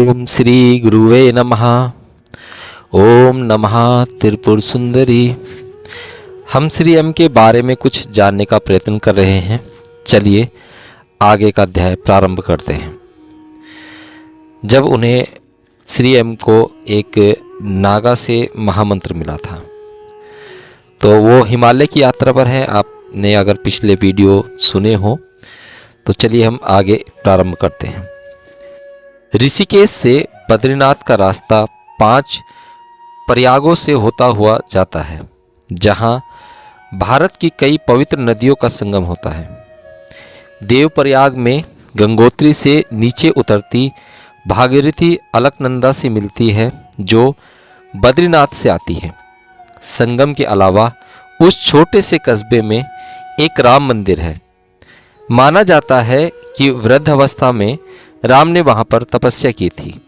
ओम श्री गुरुवे नमः। ओम नमः त्रिपुर सुंदरी। हम श्री एम के बारे में कुछ जानने का प्रयत्न कर रहे हैं। चलिए आगे का अध्याय प्रारंभ करते हैं। जब उन्हें श्री एम को एक नागा से महामंत्र मिला था तो वो हिमालय की यात्रा पर हैं। आपने अगर पिछले वीडियो सुने हो तो चलिए हम आगे प्रारंभ करते हैं। ऋषिकेश से बद्रीनाथ का रास्ता 5 प्रयागों से होता हुआ जाता है, जहां भारत की कई पवित्र नदियों का संगम होता है। देवप्रयाग में गंगोत्री से नीचे उतरती भागीरथी अलकनंदा से मिलती है, जो बद्रीनाथ से आती है। संगम के अलावा उस छोटे से कस्बे में एक राम मंदिर है। माना जाता है कि वृद्ध अवस्था में राम ने वहां पर तपस्या की थी।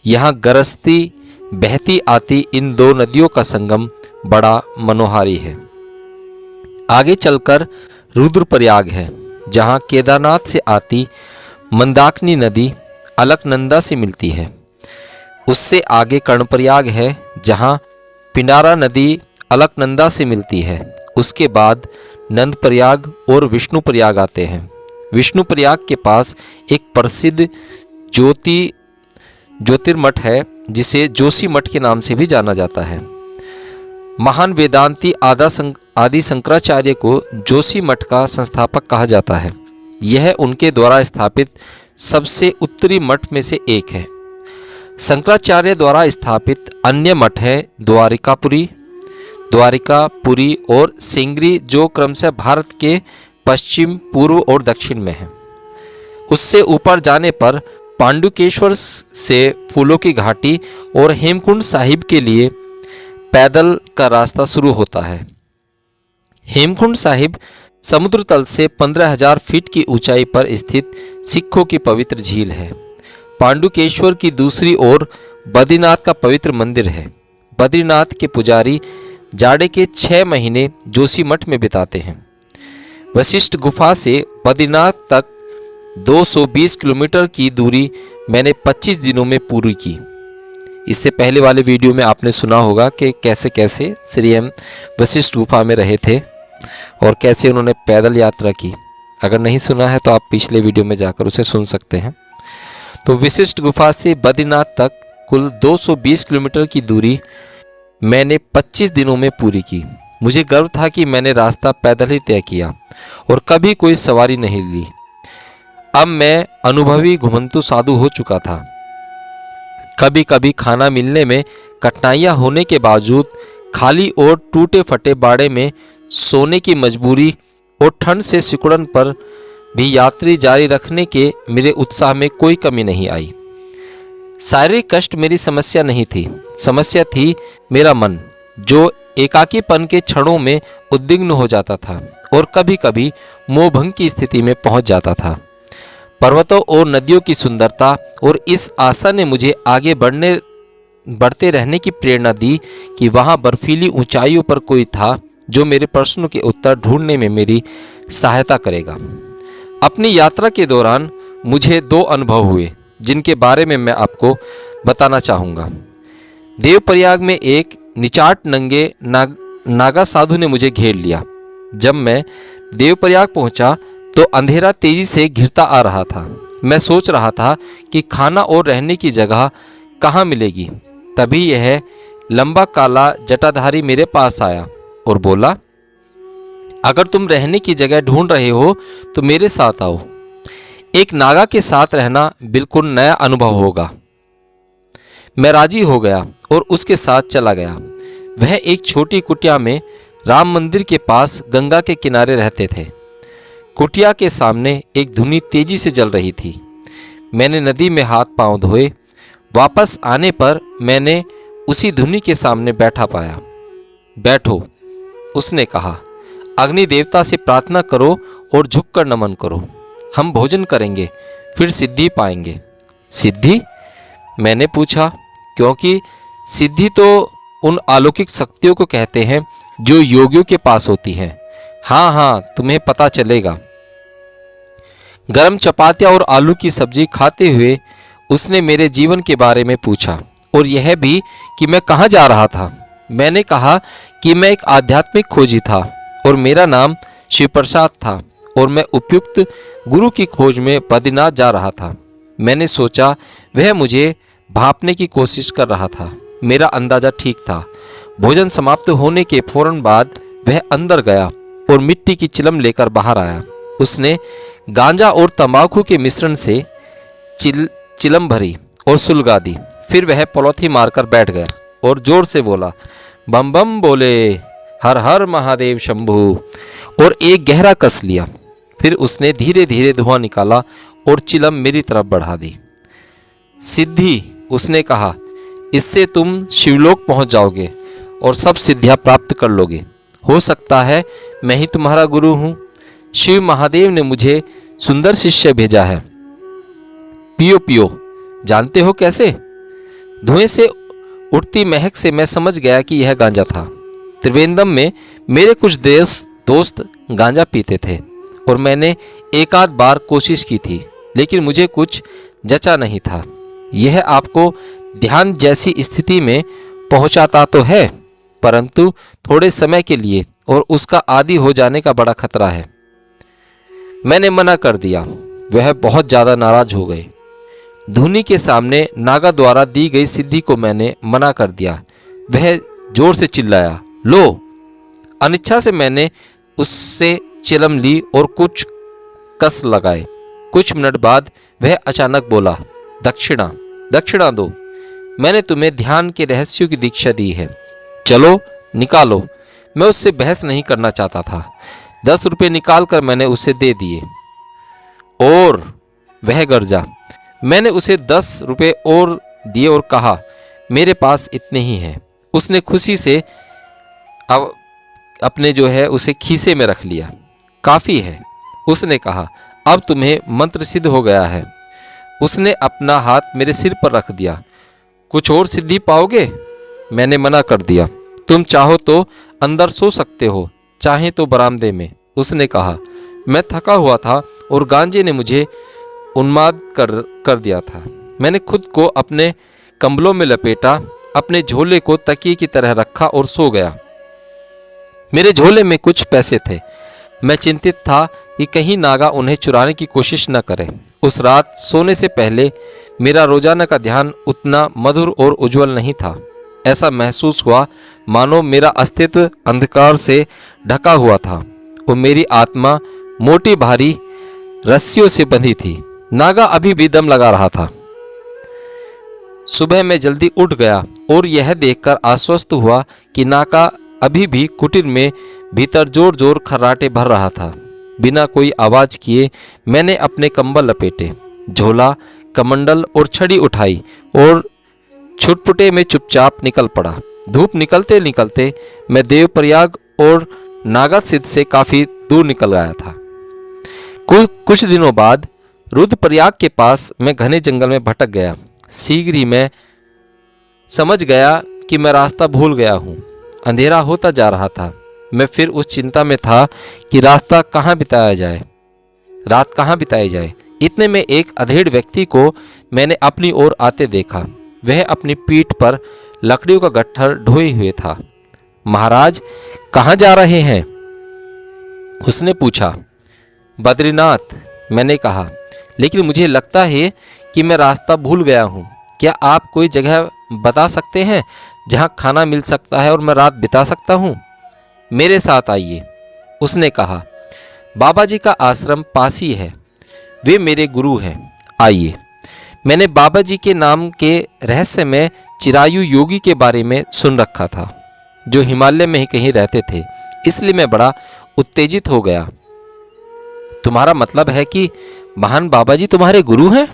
यहाँ गरजती बहती आती इन 2 नदियों का संगम बड़ा मनोहारी है। आगे चलकर रुद्रप्रयाग है, जहाँ केदारनाथ से आती मंदाकिनी नदी अलकनंदा से मिलती है। उससे आगे कर्णप्रयाग है, जहाँ पिंडारा नदी अलकनंदा से मिलती है। उसके बाद नंदप्रयाग और विष्णुप्रयाग आते हैं। विष्णुप्रयाग के पास एक प्रसिद्ध ज्योतिर्मठ है, जिसे जोशी मठ के नाम से भी जाना जाता है। महान वेदांती आदि शंकराचार्य को जोशी मठ का संस्थापक कहा जाता है। यह उनके द्वारा स्थापित सबसे उत्तरी मठ में से एक है। शंकराचार्य द्वारा स्थापित अन्य मठ हैं द्वारिकापुरी और सिंगरी, जो क्रमशः भारत के पश्चिम, पूर्व और दक्षिण में है। उससे ऊपर जाने पर पांडुकेश्वर से फूलों की घाटी और हेमकुंड साहिब के लिए पैदल का रास्ता शुरू होता है। हेमकुंड साहिब समुद्र तल से 15,000 फीट की ऊंचाई पर स्थित सिखों की पवित्र झील है। पांडुकेश्वर की दूसरी ओर बद्रीनाथ का पवित्र मंदिर है। बद्रीनाथ के पुजारी जाड़े के 6 महीने जोशी मठ में बिताते हैं। वशिष्ठ गुफा से बद्रीनाथ तक 220 किलोमीटर की दूरी मैंने 25 दिनों में पूरी की। इससे पहले वाले वीडियो में आपने सुना होगा कि कैसे कैसे श्री एम वशिष्ठ गुफा में रहे थे और कैसे उन्होंने पैदल यात्रा की। अगर नहीं सुना है तो आप पिछले वीडियो में जाकर उसे सुन सकते हैं। तो वशिष्ठ गुफा से बद्रीनाथ तक कुल 220 किलोमीटर की दूरी मैंने 25 दिनों में पूरी की। मुझे गर्व था कि मैंने रास्ता पैदल ही तय किया और कभी कोई सवारी नहीं ली। अब मैं अनुभवी घुमंतु साधु हो चुका था। कभी कभी खाना मिलने में कठिनाइयां होने के बावजूद खाली और टूटे फटे बाड़े में सोने की मजबूरी और ठंड से सिकुड़न पर भी यात्री जारी रखने के मेरे उत्साह में कोई कमी नहीं आई। शारीरिक कष्ट मेरी समस्या नहीं थी। समस्या थी मेरा मन, जो एकाकीपन के क्षणों में उद्विग्न हो जाता था और कभी कभी मोहभंग की स्थिति में पहुंच जाता था। पर्वतों और नदियों की सुंदरता और इस आशा ने मुझे आगे बढ़ते रहने की प्रेरणा दी कि वहां बर्फीली ऊंचाइयों पर कोई था जो मेरे प्रश्नों के उत्तर ढूंढने में मेरी सहायता करेगा। अपनी यात्रा के दौरान मुझे 2 अनुभव हुए, जिनके बारे में मैं आपको बताना चाहूँगा। देवप्रयाग में एक निचाट नंगे नागा साधु ने मुझे घेर लिया। जब मैं देवप्रयाग पहुंचा तो अंधेरा तेजी से घिरता आ रहा था। मैं सोच रहा था कि खाना और रहने की जगह कहाँ मिलेगी। तभी यह लंबा काला जटाधारी मेरे पास आया और बोला, अगर तुम रहने की जगह ढूंढ रहे हो तो मेरे साथ आओ। एक नागा के साथ रहना बिल्कुल नया अनुभव होगा। मैं राजी हो गया और उसके साथ चला गया। वह एक छोटी कुटिया में राम मंदिर के पास गंगा के किनारे रहते थे। कुटिया के सामने एक धुनी तेजी से जल रही थी। मैंने नदी में हाथ पांव धोए। वापस आने पर मैंने उसी धुनी के सामने बैठा पाया। बैठो, उसने कहा। अग्नि देवता से प्रार्थना करो और झुककर नमन करो। हम भोजन करेंगे, फिर सिद्धि पाएंगे। सिद्धि? मैंने पूछा, क्योंकि सिद्धि तो उन अलौकिक शक्तियों को कहते हैं जो योगियों के पास होती हैं। हाँ हाँ, तुम्हें पता चलेगा। गरम चपातियाँ और आलू की सब्जी खाते हुए उसने मेरे जीवन के बारे में पूछा और यह भी कि मैं कहाँ जा रहा था। मैंने कहा कि मैं एक आध्यात्मिक खोजी था और मेरा नाम शिवप्रसाद था और मैं उपयुक्त गुरु की खोज में बद्रीनाथ जा रहा था। मैंने सोचा वह मुझे भांपने की कोशिश कर रहा था। मेरा अंदाजा ठीक था। भोजन समाप्त होने के फौरन बाद वह अंदर गया और मिट्टी की चिलम लेकर बाहर आया। उसने गांजा और तंबाकू के मिश्रण से चिलम भरी और सुलगा दी। फिर वह पलौथी मारकर बैठ गया और जोर से बोला, बम बम बोले, हर हर महादेव शंभू, और एक गहरा कस लिया। फिर उसने धीरे धीरे धुआं निकाला और चिलम मेरी तरफ बढ़ा दी। सिद्धि, उसने कहा, इससे तुम शिवलोक पहुंच जाओगे और सब सिद्धियां प्राप्त कर लोगे। हो सकता है मैं ही तुम्हारा गुरु हूं। शिव महादेव ने मुझे सुंदर शिष्य भेजा है। पियो पियो। जानते हो कैसे? धुएं से उठती महक से मैं समझ गया कि यह गांजा था। त्रिवेंद्रम में मेरे कुछ दोस्त गांजा पीते थे और मैंने एक आध बार कोशिश की थी, लेकिन मुझे कुछ जचा नहीं था। यह आपको ध्यान जैसी स्थिति में पहुंचाता तो है, परंतु थोड़े समय के लिए, और उसका आदी हो जाने का बड़ा खतरा है। मैंने मना कर दिया। वह बहुत ज्यादा नाराज हो गए। धुनी के सामने नागा द्वारा दी गई सिद्धि को मैंने मना कर दिया। वह जोर से चिल्लाया, लो। अनिच्छा से मैंने उससे चिलम ली और कुछ कस लगाए। कुछ मिनट बाद वह अचानक बोला, दक्षिणा, दक्षिणा दो। मैंने तुम्हें ध्यान के रहस्यों की दीक्षा दी है, चलो निकालो। मैं उससे बहस नहीं करना चाहता था। 10 रुपये निकालकर मैंने उसे दे दिए और वह गरजा। मैंने उसे 10 रुपये और दिए और कहा, मेरे पास इतने ही हैं। उसने खुशी से अब अपने जो है उसे खीसे में रख लिया। काफ़ी है, उसने कहा, अब तुम्हें मंत्र सिद्ध हो गया है। उसने अपना हाथ मेरे सिर पर रख दिया। कुछ और सिद्धि पाओगे? मैंने मना कर दिया। तुम चाहो तो अंदर सो सकते हो, चाहे तो बरामदे में, उसने कहा। मैं थका हुआ था और गांजे ने मुझे उन्माद कर दिया था। मैंने खुद को अपने कंबलों में लपेटा, अपने झोले को तकिए की तरह रखा और सो गया। मेरे झोले में कुछ पैसे थे। मैं चिंतित था कि कहीं नागा उन्हें चुराने की कोशिश न करे। उस रात सोने से पहले मेरा रोजाना का ध्यान उतना मधुर और उज्जवल नहीं था। ऐसा महसूस हुआ मानो मेरा अस्तित्व अंधकार से ढका हुआ था और मेरी आत्मा मोटी भारी रस्सियों से बंधी थी। नागा अभी भी दम लगा रहा था। सुबह मैं जल्दी उठ गया और यह देखकर आश्वस्त हुआ कि नागा अभी भी कुटीर में भीतर जोर जोर खर्राटे भर रहा था। बिना कोई आवाज किए मैंने अपने कंबल लपेटे, झोला, कमंडल और छड़ी उठाई और छुटपुटे में चुपचाप निकल पड़ा। धूप निकलते निकलते मैं देवप्रयाग और नागासिद्ध से काफी दूर निकल गया था। कुछ दिनों बाद रुद्रप्रयाग के पास मैं घने जंगल में भटक गया। शीघ्र ही मैं समझ गया कि मैं रास्ता भूल गया हूँ। अंधेरा होता जा रहा था। मैं फिर उस चिंता में था कि रात कहाँ बिताई जाए। इतने में एक अधेड़ व्यक्ति को मैंने अपनी ओर आते देखा। वह अपनी पीठ पर लकड़ियों का गट्ठर ढोए हुए था। महाराज, कहाँ जा रहे हैं? उसने पूछा। बद्रीनाथ, मैंने कहा, लेकिन मुझे लगता है कि मैं रास्ता भूल गया हूँ। क्या आप कोई जगह बता सकते हैं जहाँ खाना मिल सकता है और मैं रात बिता सकता हूँ? मेरे साथ आइए, उसने कहा। बाबा जी का आश्रम पास ही है। वे मेरे गुरु हैं, आइए। मैंने बाबा जी के नाम के रहस्यमय चिरायु योगी के बारे में सुन रखा था, जो हिमालय में ही कहीं रहते थे, इसलिए मैं बड़ा उत्तेजित हो गया। तुम्हारा मतलब है कि महान बाबा जी तुम्हारे गुरु हैं?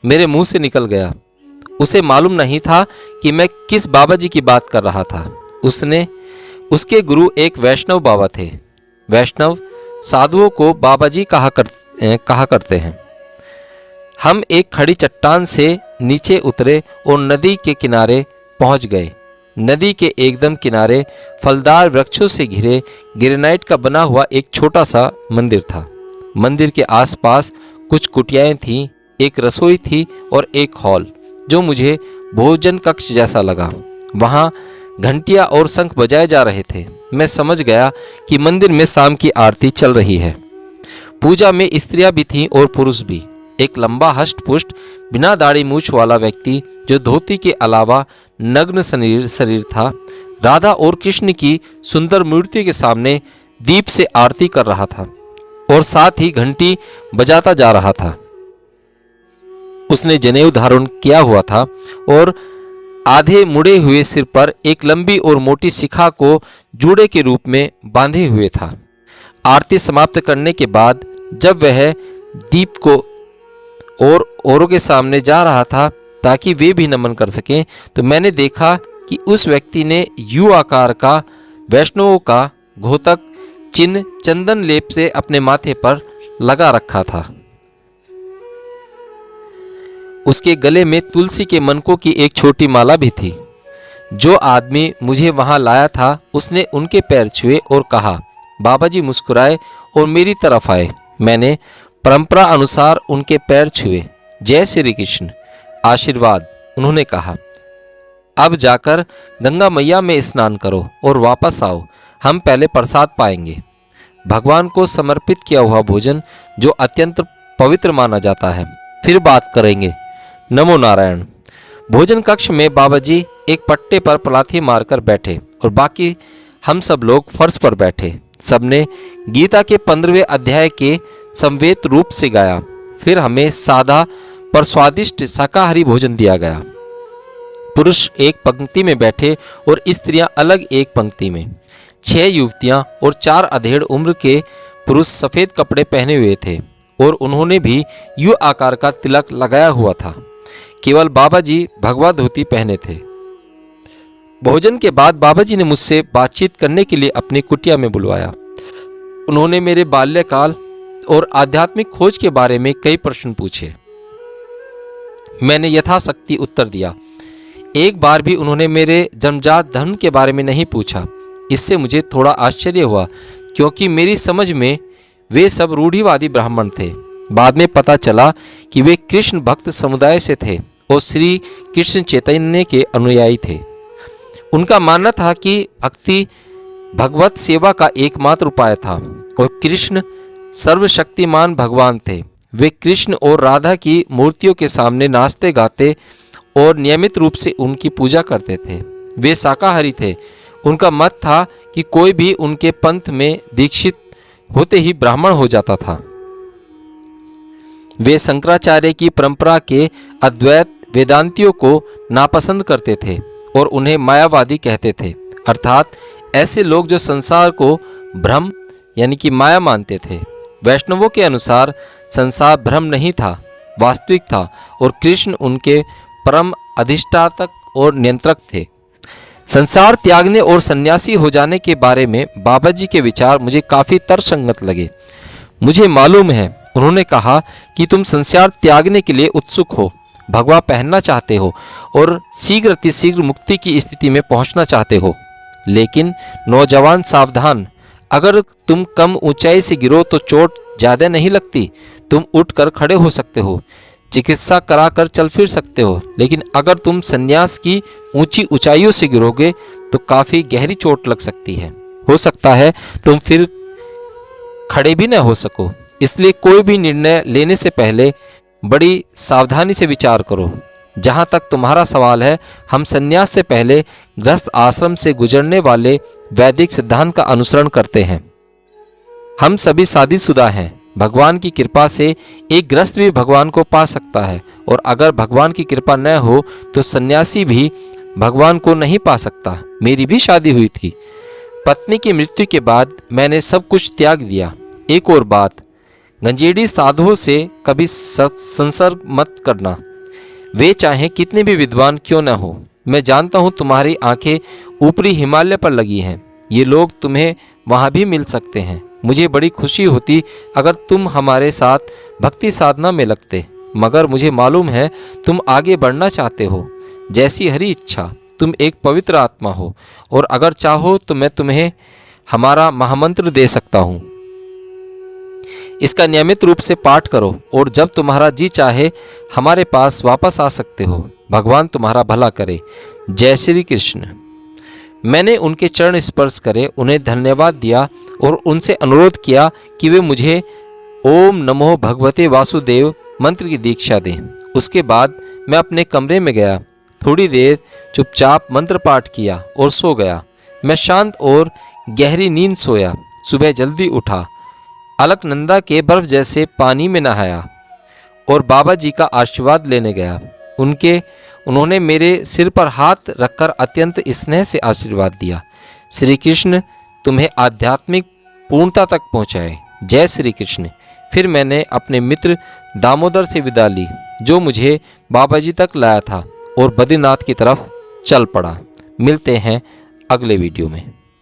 मेरे मुंह से निकल गया। उसे मालूम नहीं था कि मैं किस बाबा जी की बात कर रहा था। उसके गुरु एक वैष्णव बाबा थे। वैष्णव साधुओं को बाबा जी कहा करते हैं। हम एक खड़ी चट्टान से नीचे उतरे और नदी के किनारे पहुंच गए। नदी के एकदम किनारे फलदार वृक्षों से घिरे ग्रेनाइट का बना हुआ एक छोटा सा मंदिर था। मंदिर के आसपास कुछ कुटियाएं थीं एक रसोई थी और एक हॉल जो मुझे भोजन कक्ष जैसा लगा। वहाँ घंटियाँ और शंख बजाए जा रहे थे। मैं समझ गया कि मंदिर में शाम की आरती चल रही है। पूजा में स्त्रियां भी थीं और पुरुष भी। एक लंबा हष्ट-पुष्ट बिना दाढ़ी मूछ वाला व्यक्ति जो धोती के अलावा नग्न शरीर था, राधा और कृष्ण की सुंदर मूर्ति के सामने दीप से आरती कर रहा था और साथ ही घंटी बजाता जा रहा था। उसने जनेऊ धारण किया हुआ था और आधे मुड़े हुए सिर पर एक लंबी और मोटी शिखा को जूड़े के रूप में बांधे हुए था। आरती समाप्त करने के बाद जब वह दीप को और औरों के सामने जा रहा था ताकि वे भी नमन कर सकें, तो मैंने देखा कि उस व्यक्ति ने यू आकार का वैष्णवों का घोतक चिन्ह चंदन लेप से अपने माथे पर लगा रखा था। उसके गले में तुलसी के मनकों की एक छोटी माला भी थी। जो आदमी मुझे वहां लाया था उसने उनके पैर छुए और कहा, बाबा जी मुस्कुराए और मेरी तरफ आए। मैंने परंपरा अनुसार उनके पैर छुए। जय श्री कृष्ण, आशीर्वाद, उन्होंने कहा। अब जाकर गंगा मैया में स्नान करो और वापस आओ, हम पहले प्रसाद पाएंगे। भगवान को समर्पित किया हुआ भोजन जो अत्यंत पवित्र माना जाता है, फिर बात करेंगे। नमो नारायण। भोजन कक्ष में बाबा जी एक पट्टे पर पलाथी मारकर बैठे और बाकी हम सब लोग फर्श पर बैठे। सबने गीता के 15वें अध्याय के समवेत रूप से गाया। फिर हमें सादा पर स्वादिष्ट शाकाहारी भोजन दिया गया। पुरुष एक पंक्ति में बैठे और स्त्रियां अलग एक पंक्ति में। 6 युवतियां और 4 अधेड़ उम्र के पुरुष सफेद कपड़े पहने हुए थे और उन्होंने भी यू आकार का तिलक लगाया हुआ था। केवल बाबा जी भगवा धोती पहने थे। भोजन के बाद बाबा जी ने मुझसे बातचीत करने के लिए अपनी कुटिया में बुलवाया। उन्होंने मेरे बाल्यकाल और आध्यात्मिक खोज के बारे में कई प्रश्न पूछे। मैंने यथाशक्ति उत्तर दिया। एक बार भी उन्होंने मेरे जन्मजात धर्म के बारे में नहीं पूछा। इससे मुझे थोड़ा आश्चर्य हुआ क्योंकि मेरी समझ में वे सब रूढ़िवादी ब्राह्मण थे। बाद में पता चला कि वे कृष्ण भक्त समुदाय से थे और श्री कृष्ण चैतन्य के अनुयायी थे। उनका मानना था कि भक्ति भगवत सेवा का एकमात्र उपाय था और कृष्ण सर्वशक्तिमान भगवान थे। वे कृष्ण और राधा की मूर्तियों के सामने नाचते गाते और नियमित रूप से उनकी पूजा करते थे। वे शाकाहारी थे। उनका मत था कि कोई भी उनके पंथ में दीक्षित होते ही ब्राह्मण हो जाता था। वे शंकराचार्य की परंपरा के अद्वैत वेदांतियों को नापसंद करते थे और उन्हें मायावादी कहते थे, अर्थात ऐसे लोग जो संसार को भ्रम यानी कि माया मानते थे। वैष्णवों के अनुसार संसार भ्रम नहीं था, वास्तविक था और कृष्ण उनके परम अधिष्ठातक और नियंत्रक थे। संसार त्यागने और सन्यासी हो जाने के बारे में बाबा जी के विचार मुझे काफ़ी तर्कसंगत लगे। मुझे मालूम है, उन्होंने कहा कि तुम संसार त्यागने के लिए उत्सुक हो, भगवा पहनना चाहते हो और शीघ्र अतिशीघ्र मुक्ति की स्थिति में पहुंचना चाहते हो। लेकिन नौजवान सावधान, अगर तुम कम ऊंचाई से गिरो तो चोट ज़्यादा नहीं लगती। तुम उठकर खड़े हो सकते हो, चिकित्सा कराकर चल फिर सकते हो, लेकिन अगर तुम संन्यास की ऊंची ऊंचाइयों से गिरोगे तो काफ़ी गहरी चोट लग सकती है। हो सकता है तुम फिर खड़े भी न हो सको। इसलिए कोई भी निर्णय लेने से पहले बड़ी सावधानी से विचार करो। जहाँ तक तुम्हारा सवाल है, हम संन्यास से पहले गृहस्थ आश्रम से गुजरने वाले वैदिक सिद्धांत का अनुसरण करते हैं। हम सभी शादीशुदा हैं। भगवान की कृपा से एक गृहस्थ भी भगवान को पा सकता है और अगर भगवान की कृपा न हो तो सन्यासी भी भगवान को नहीं पा सकता। मेरी भी शादी हुई थी। पत्नी की मृत्यु के बाद मैंने सब कुछ त्याग दिया। एक और बात, गंजेड़ी साधुओं से कभी संसर्ग मत करना, वे चाहे कितने भी विद्वान क्यों न हो। मैं जानता हूँ तुम्हारी आंखें ऊपरी हिमालय पर लगी हैं। ये लोग तुम्हें वहाँ भी मिल सकते हैं। मुझे बड़ी खुशी होती अगर तुम हमारे साथ भक्ति साधना में लगते, मगर मुझे मालूम है तुम आगे बढ़ना चाहते हो। जैसी हरी इच्छा। तुम एक पवित्र आत्मा हो और अगर चाहो तो मैं तुम्हें हमारा महामंत्र दे सकता हूँ। इसका नियमित रूप से पाठ करो और जब तुम्हारा जी चाहे हमारे पास वापस आ सकते हो। भगवान तुम्हारा भला करे। जय श्री कृष्ण। मैंने उनके चरण स्पर्श करे, उन्हें धन्यवाद दिया और उनसे अनुरोध किया कि वे मुझे ओम नमो भगवते वासुदेव मंत्र की दीक्षा दें। उसके बाद मैं अपने कमरे में गया, थोड़ी देर चुपचाप मंत्र पाठ किया और सो गया। मैं शांत और गहरी नींद सोया। सुबह जल्दी उठा, अलकनंदा के बर्फ जैसे पानी में नहाया और बाबा जी का आशीर्वाद लेने गया। उन्होंने मेरे सिर पर हाथ रखकर अत्यंत स्नेह से आशीर्वाद दिया। श्री कृष्ण तुम्हें आध्यात्मिक पूर्णता तक पहुँचाए। जय श्री कृष्ण। फिर मैंने अपने मित्र दामोदर से विदा ली, जो मुझे बाबा जी तक लाया था, और बद्रीनाथ की तरफ चल पड़ा। मिलते हैं अगले वीडियो में।